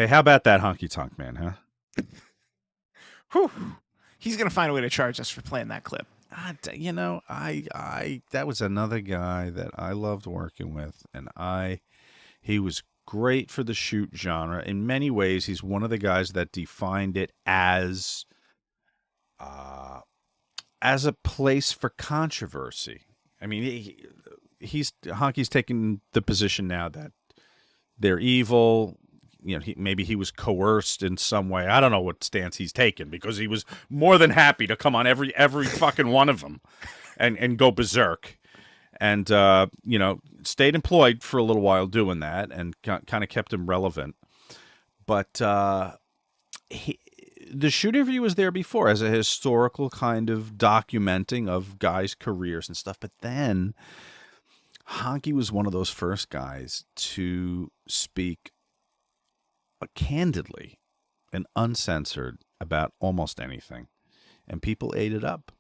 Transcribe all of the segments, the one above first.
Hey, how about that Honky Tonk man, huh? Whew. He's gonna find a way to charge us for playing that clip. That was another guy that I loved working with, and he was great for the shoot genre. In many ways, he's one of the guys that defined it as a place for controversy. I mean, Honky's taken the position now that they're evil. Maybe he was coerced in some way. I don't know what stance he's taken, because he was more than happy to come on every fucking one of them and go berserk. And, stayed employed for a little while doing that, and kind of kept him relevant. But the shoot interview was there before as a historical kind of documenting of guys' careers and stuff. But then Honky was one of those first guys to speak candidly and uncensored about almost anything, and people ate it up.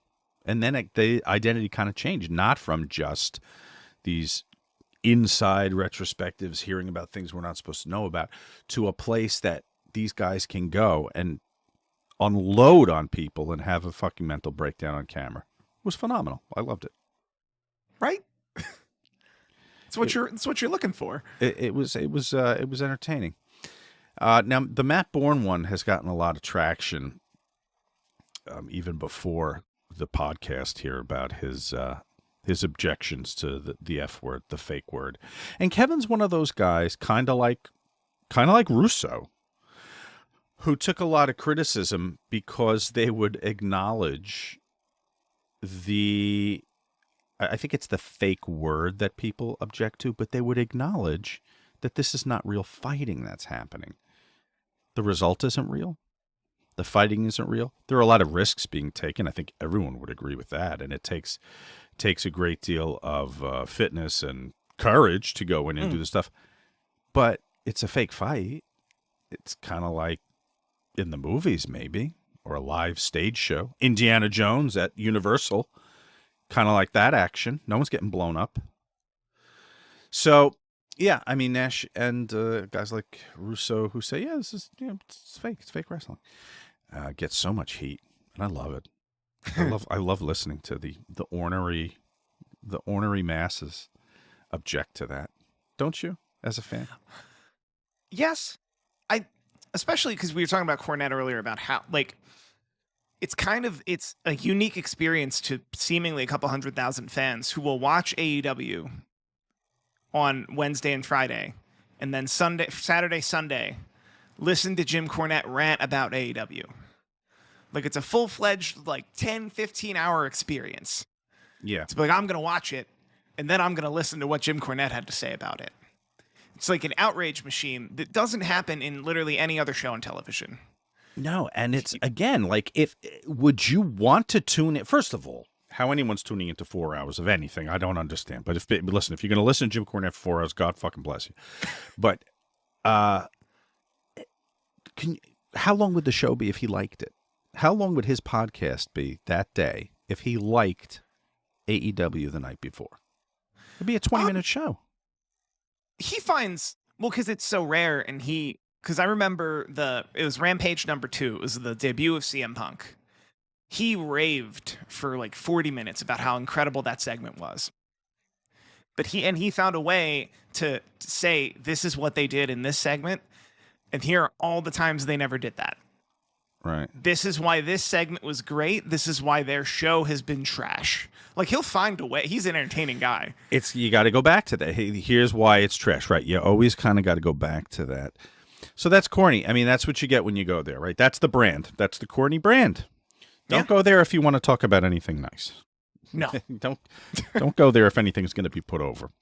And then the identity kind of changed, not from just these inside retrospectives, hearing about things we're not supposed to know about, to a place that these guys can go and unload on people and have a fucking mental breakdown on camera. It was phenomenal. I loved it. Right? It's what you're looking for. It was entertaining. Now, the Matt Bourne one has gotten a lot of traction, even before the podcast here, about his objections to the F word, the fake word. And Kevin's one of those guys, kind of like Russo, who took a lot of criticism because they would acknowledge I think it's the fake word that people object to, but they would acknowledge that this is not real fighting that's happening. The result isn't real. The fighting isn't real. There are a lot of risks being taken. I think everyone would agree with that. And it takes a great deal of fitness and courage to go in and do this stuff. But it's a fake fight. It's kind of like in the movies, maybe, or a live stage show. Indiana Jones at Universal, kind of like that action. No one's getting blown up. So, yeah, I mean, Nash and guys like Russo who say, yeah, this is, it's fake. It's fake wrestling. Gets so much heat, and I love it. I love listening to the ornery masses object to that. Don't you, as a fan? Yes. Especially because we were talking about Cornette earlier, about how, like, it's a unique experience to seemingly a couple 100,000 fans who will watch AEW on Wednesday and Friday, and then Saturday, Sunday, listen to Jim Cornette rant about AEW. Like, it's a full-fledged, 10, 15-hour experience. Yeah. It's like, I'm going to watch it, and then I'm going to listen to what Jim Cornette had to say about it. It's like an outrage machine that doesn't happen in literally any other show on television. No, and it's, again, would you want to tune in? First of all, how anyone's tuning into 4 hours of anything, I don't understand. But if you're going to listen to Jim Cornette for 4 hours, God fucking bless you. But how long would the show be if he liked it? How long would his podcast be that day if he liked AEW the night before? It'd be a 20-minute show. He finds, because it's so rare, and because I remember it was Rampage #2. It was the debut of CM Punk. He raved for 40 minutes about how incredible that segment was. But he found a way to say, this is what they did in this segment, and here are all the times they never did that. Right. This is why this segment was great. This is why their show has been trash. He'll find a way. He's an entertaining guy. You got to go back to that. Here's why it's trash, right? You always kind of got to go back to that. So that's corny. I mean, that's what you get when you go there, right? That's the brand. That's the corny brand. Don't go there if you want to talk about anything nice. No. Don't go there if anything's going to be put over.